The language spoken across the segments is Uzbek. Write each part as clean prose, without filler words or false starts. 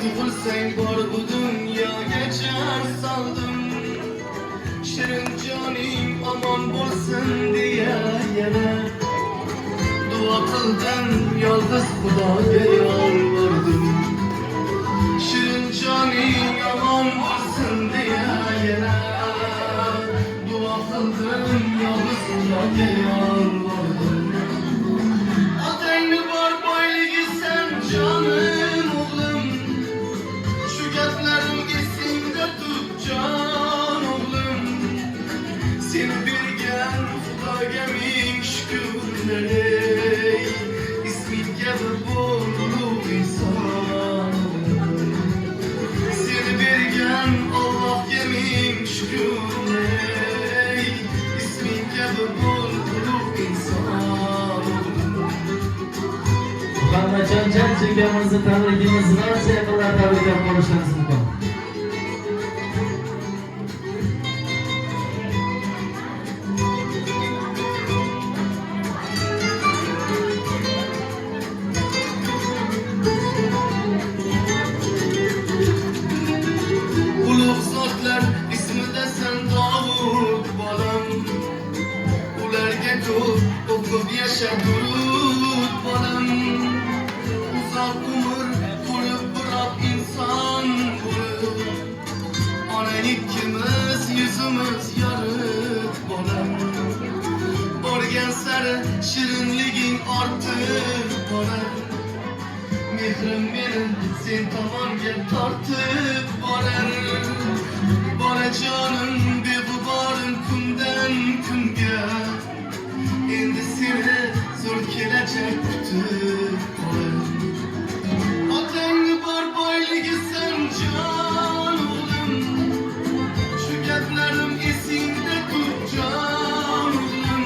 tug'ilsang bor bu dunyoga jar soldim. Shirin joning omon bo'lsin deya yana duo qildim, yolg'iz Xudoga yolvordim. Shirin joning omon bo'lsin deya yana duo qildim, yolg'iz Xudoga yolvordim. Otangni bor boyligi sen jonim o'g'lim, shu gaplarim esingda tut jon o'g'lim. Seni bergan Xudoga ming shukrlar, isming kabi ulug' inson. Seni bergan Allohga ming shukrlar, isming kabi ulug' inson. Muhammadjon Jajjikamizni tabrikimiz barcha yaqinlar tabriklab qo'yishingiz mumkin. Ulug' zotlar ismida sen Davud bolam, ularga ko'p o'qib yasha durud bolam. Uzoq umr ko'rib biroq inson bo'lib, onang ikkimiz yuzimiz yorug' bolam. Borgan sari shirinliging ortib borar, mehrim meni sen tomonga tortib borar. Borajonim beg'uborim kundan kunga, endi seni zo'r kelajak kutib qolar. Otangni bor boyligi sen jon o'g'lim, shu gaplarim esingda tut jon o'g'lim.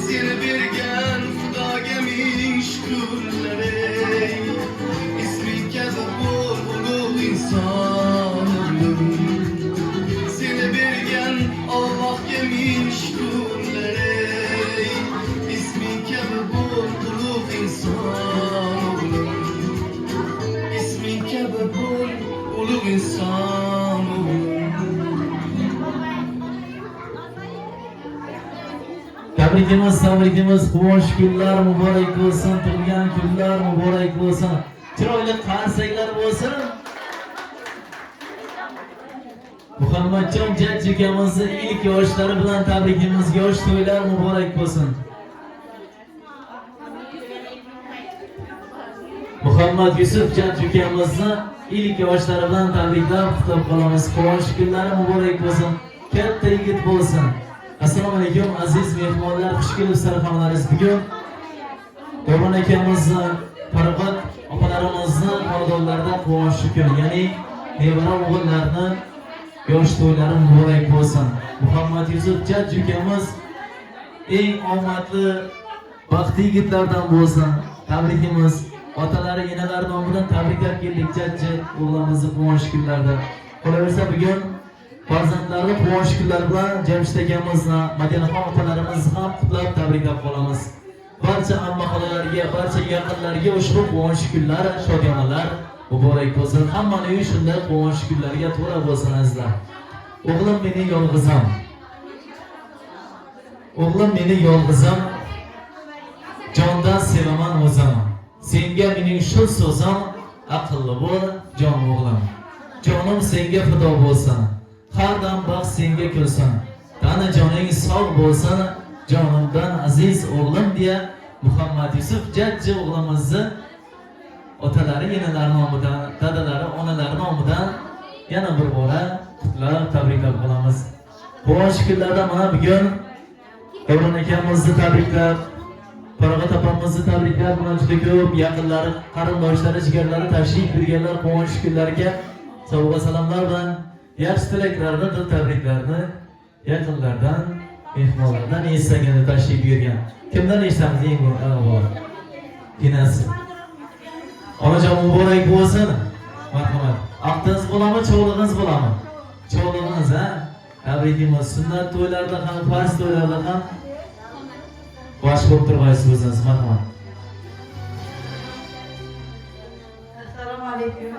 Seni bergan Xudoga ming shukrlar, isming kabi ulug' inson o'g'lim. Seni bergan Allohga ming shukrlar, isming kabi ulug' inson o'g'lim. Isming kabi ulug' inson o'g'lim. Tabrikimiz, quvonch kunlar muborak bo'lsin, tug'ilgan kunlar muborak bo'lsin, chiroyli qarsaklar bo'lsin. Muhammadjon Jajjikamizni ilk yoshlari bilan tabrikimiz, yosh to'ylar muborak bo'lsin. Muhammad Yusuf Jajjikamizni ilk yoshlari bilan tabriklab qutlab qolamiz. Quvonch kunlari muborak bo'lsin, katta yigit bo'lsin. Assalomu alaykum aziz mehmonlar, xush kelibsizlar hamlaringiz. Bugun Davron akamizni, Farog'at opalarimizni xonadonlarida quvonchli kun, ya'ni nevara o'g'illarni yosh to'ylari muborak bo'lsin. Muhammad Yusuf Jajjikamiz eng omadli, baxtli yigitlardan bo'lsin. Tabrikimiz. Otalari, enalar nomidan tabriklab keldik Jajji o'g'limizni quvonchli kunlarda. Qolaversa bugun farzandlarni quvonch kunlari bilan Jamshid akamizni, Madinaxon opalarimizni ham qutlab tabriklab qolamiz. Barcha amma xolalarga, barcha yaqinlarga ushbu quvonch kunlari, shodiyonalar muborak bo'lsin. Hammaning uyi shunday quvonch kunlariga to'la bo'lsin azizlar. O'g'lim meni yolg'izim. O'g'lim meni yolg'izim. Jondan sevaman o'zim. Senga mening shu so'zim, aqlli bo'l, jon o'g'lim. Jonim senga fido bo'lsin. Har dam baxt senga kulsin. Tana joning sog' bo'lsin, jonimdan aziz o'g'lim deya Muhammad Yusuf Jajji o'g'limizni otalari, enalari nomidan, dadalari, onalari nomidan yana bir bora qutlab tabriklab qolamiz. Quvonch kunlarda mana bugun Davron akamizni tabriklab, Farog'at opamizni tabriklab, buni juda ko'p yaqinlari, qarindoshlari, jigarlari tashrif buyurganlar quvonch kunlariga sovg'a salomlar bilan yaxshi tilaklarni, dil tabriklarni yaqinlardan, mehmonlardan eshitganda tashrif buyurgan. Kimdan eshitamiz eng avval? Kenasi. Onajon muborak bo'lsin. Marhamat. Aqdingiz bo'ladimi, cho'g'lig'ingiz bo'ladimi? Cho'g'lig'ingiz, ha? Tabrikimiz. Sunnat to'ylarda ham, farz to'ylarda ham bosh bo'lib turg'aysiz o'zingiz. Marhamat. Assalomu alaykum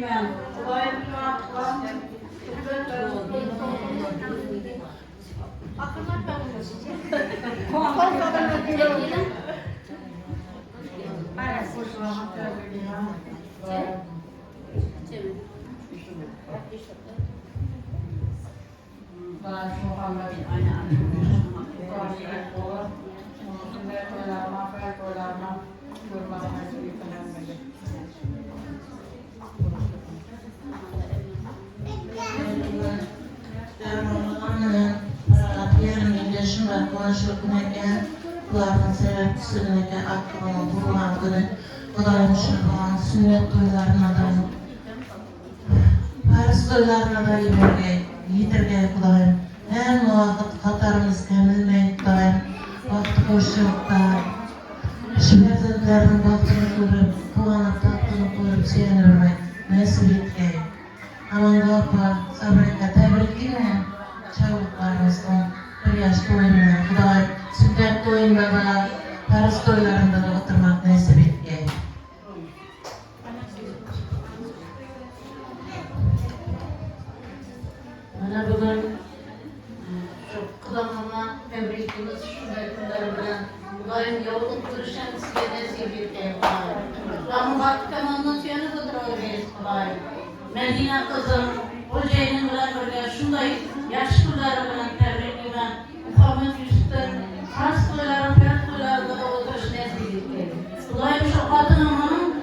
iman. Xudoyim Kulağının sebepçisine de aklına vurulan günü Kudayım şırılan sünnet toylarına da Paris toylarına da yitirge Kudayım hem vakit katarımız kemilmeyin Kudayım vakti koşulukta şüphezliklerin vaktini görüp kuvanıp tatlını görüp sevinirmek nasip etke aman korkma sabrika tebrik edin çabuklarımızdan bir yaş toyununa Kudayım sünnet toyunda da Paris toylarında da oturmak nasip etke. Bana bugün şu kıdamama tebrikimiz sünnetlerden Kudayım yolculuk duruşan size nasip etke Kudayım. Ama baktık ondan sonra da durabiliriz Kudayım. Medine kızım, Hoca'nın bilen böyle şunday yaşlıları bilen tebrikliğinden Muhammed Yusuf'tan Fars toyları, Fiyat toylarında da oturuş nasip etke. Kudayım şu kadın amanın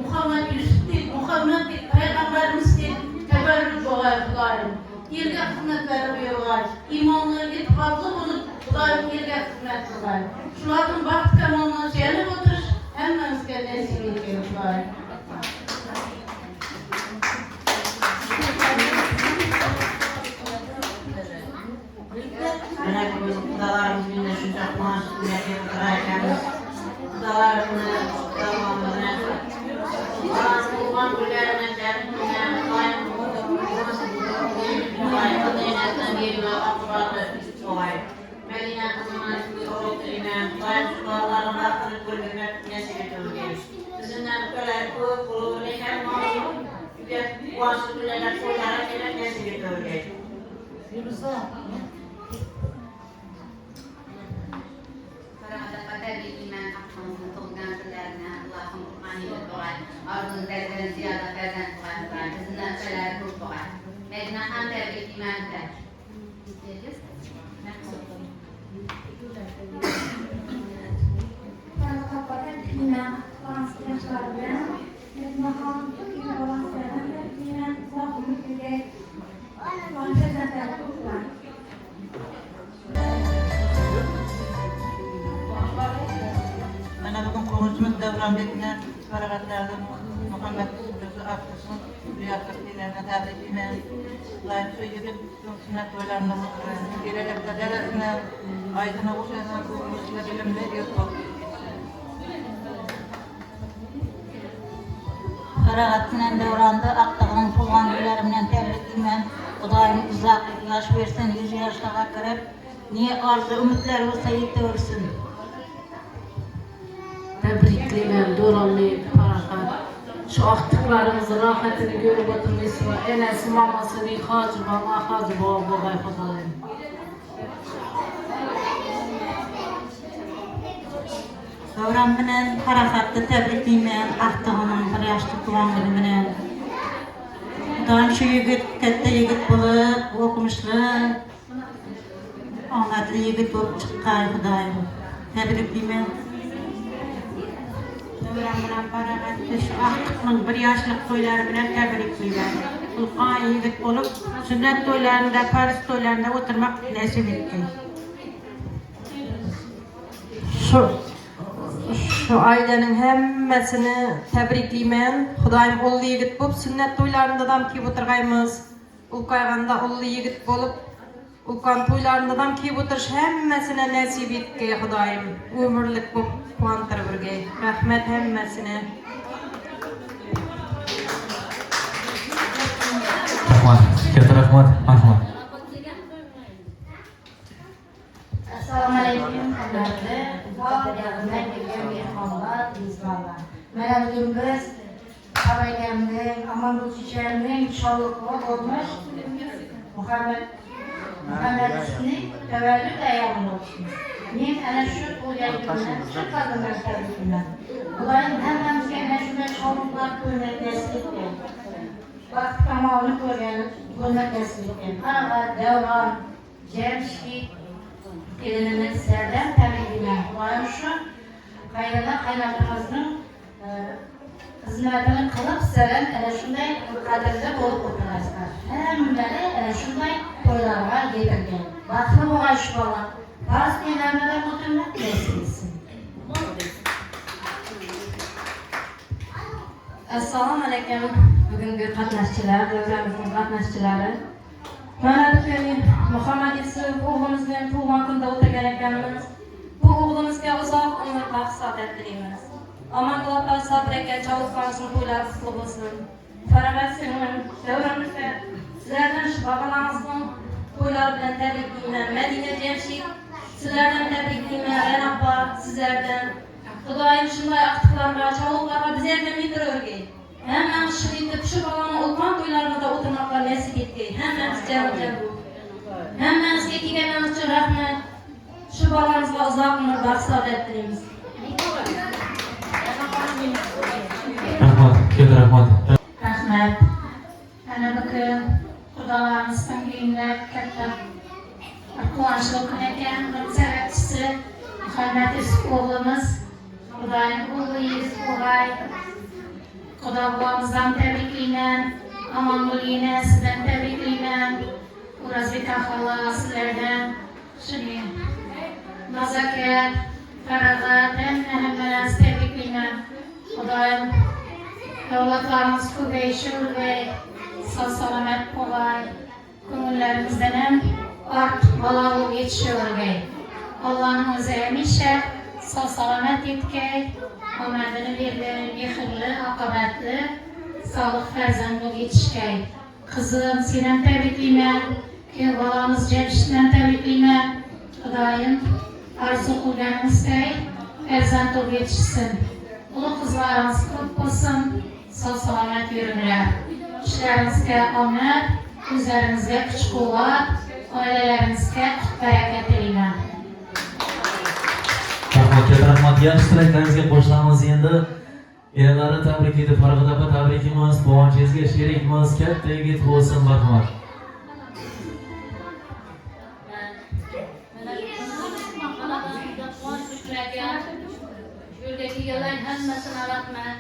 Muhammed Yusuf değil, Muhammed değil, Peygamberimiz değil, teberrük olayı Kudayım. Yerge hizmetleri veriyorlar. İmanları itikadlı bulup Kudayım yerge hizmet kılar. Şuların vakti kamanına şeyini oturuş hemmenizge nasip etke Kudayım. Bana bu kudalarımız günde şu çok maaşlı yapıp kırarken kudalarını devamını Kurban güllerine derdinden Kudayım Kudayım Medine'den geliyor akıbatı olay. Medine kızına oruçluyla Kudayım şularlarını akırıp görmek nasip ediyoruz. Bizimden köler kılıp kılıp leker mağazı bir de kuaşı güllerler soylara gelip nasip ediyoruz. Pada iman akan tolgan kelarna Allah'ın Kur'an'ı Kur'an arzun derden ziyada derden Kur'an bizden şeyler Kur'an Medine han tebrik iman der. Para kapadan iman transferlerden Medine han iman olanlardan iman Allah'ın güle transferlerden Kur'an. Bana bugün konuşmak devran bekleyen feragatlardan Muhammed Sürüzü Aktas'ın riyakatlilerine tebrik etmeyen layık söyleyip sünnet toylarında gelecekte deresine aydına uçağına kuruluşuyla bilimle diyor. Feragatinen devranda Aktağ'ın tuğan güllerimden tebrik etmeyen Kudayım uzaklık yaş versin, 100 yaşlığa kırıp niye arzu ümitler olsa yetiyorsun. tebrikleyen, dolanlayıp, parakat. Şu aktıklarımızı, rahatını görüp oturması var. Enesi, mamasını, hacı baba, hacı baba, babay Kudayım. Davran bilen harakatlı tebrikliymen Aktağ'ın bir yaşlı tuğan bilen Kudayım şu yigit, katta yigit bulup, okumuşlu omadlı yigit bulup çıkkay Kudayım. Tebrikliymen Davran bilen harakatlı şu Aktağ'ın bir yaşlı toyları bilen tebrikliymen Ulkan yigit bulup sünnet toylarında, Paris toylarında oturmak nasip etti. Şu ailenin hemmesini tebrikliymen. Kudayım ulu yigit bulup sünnet toylarında dam kiyip oturgaymiz. Ulkayganda ulu yigit bulup ulkan toylarında dam kiyip oturish hemmesine nasip etke Kudayım. Ömürlük bulup kuantır birge. Rahmet hemmesine. Rahmat, katta rahmat, marhamat. Assalamualaikum hadirin. Ben gelgan mehmonlar, mezbonlar. Mana bugun biz Habaygamda Aman İstanbul şehrinin Çalıklı olmuş Muhammed Hüsnü tevellüt ayağım olsun. Men ana shu o'ylayman, shu qadamlar tabiiman. Xudoyim hammamizga ana shunday sog'liqlar ko'maklaslik bersin. Vaqt kamolini ko'maklaslik bersin. Farog'at, davron, jamshid kelinimiz sizlardan tabiiman. Xudoyim shu qaynonamizning xizmatini qilib sizlardan ana shunday qadrda bo'lib o'tirasizlar. Hammani ana shunday to'ylarga yetirgan. Baxtli bo'lgan shu bola. Farz kenarlardan o'tirib kesilsin. Assalomu alaykum bugungi qatnashchilar, davramizning qatnashchilari. Mana bugun Muhammad Yusuf o'g'limizning tug'ilgan kunida o'tirgan ekanmiz. Bu o'g'limizga uzoq umr baxt sa'odat tilaymiz. Omonlar sabr aka Chavusxonovning to'ylari qutlug' bo'lsin. Farog'at singlim, davramizga sizlardan shu bog'alarimizning to'ylari bilan tabriklayman. Madina Jamshid sizlardan tabriklayman. Ranabba sizlardan. Xudoyim shunday aqtiqlarga, chavuklarga bizlarga yetirurgay. Hammamiz shu yetib shu bolani ulkan to'ylarimizda o'tirmoqqa nasib etgay. Hammamiz jam-jam. Hammamizga kelganimiz uchun rahmat. Shu bolamizga uzoq umr baxt sa'odat tilaymiz. Rahmat, katta rahmat. Rahmat. Ana bugun xudolarimizni uyida katta quvonchli kun ekan. Sababchisi Muhammad Yusuf o'g'limiz. Xudoyim o'g'lingiz o'g'ay. Xudo bolamizdan tabriklayman. Omon bo'linglar, sizdan tabriklayman. O'razbek xola sizlardan shuni nazokat, farog'at, hammalarni tabriklayman. Xudoyim davlatlarimiz ko'payishurgay, sog' salomat bo'lg'ay, ko'ngillarimizdaan ham ortiq bola bo'lib yetishurgay. Allohning o'zi hamisha sog' salomat etgay, omadini bergay, mehrli, oqibatli, sog'liq farzand bo'lib yetishgay. Qizim, seni ham tabriklayman. Kuyov bolamiz Jamshidni tabriklayman. Xudoyim orzu qilganimizday farzand bo'lib yetishsin. Ulug' qizlarimiz ko'p bo'lsin, sog' salomat yuringlar. Ishlaringizga omad, o'zlaringizga kuch-quvvat, oilalaringizga baraka tilayman. Rahmat, yaxshi tilaklaringizga qo'shilamiz endi. Enalarni tabrik etib, Farog'at opa tabriklaymiz, quvonchingizga sherikmiz, katta yigit bo'lsin, marhamat. Yo'lga kelganlar hammasini rahmat.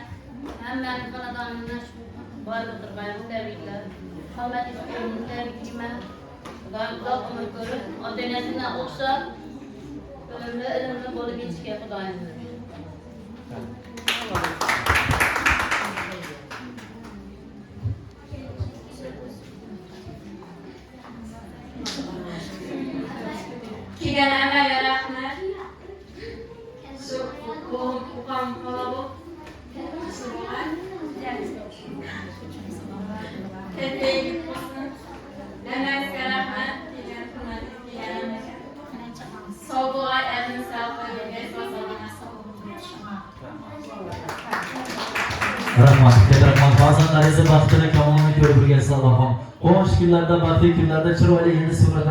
Hammani xonadonini bor o'tirgan tabriklar. Muhammad Yusufni tabriklayman. Xudoyim uzoq umr ko'rib, ota-onasidan o'xshab bilimli, ilmli bo'lib yetishga Xudoyim. Kelgan hammaga rahmat. Shu o'qam qolib Rahmat, katta rahmat. Farzandlaringizni baxtini, kamolini ko'rib o'rgatsin Allohim. Quvonch kunlarda, baxtli kunlarda chiroyli endi suratlar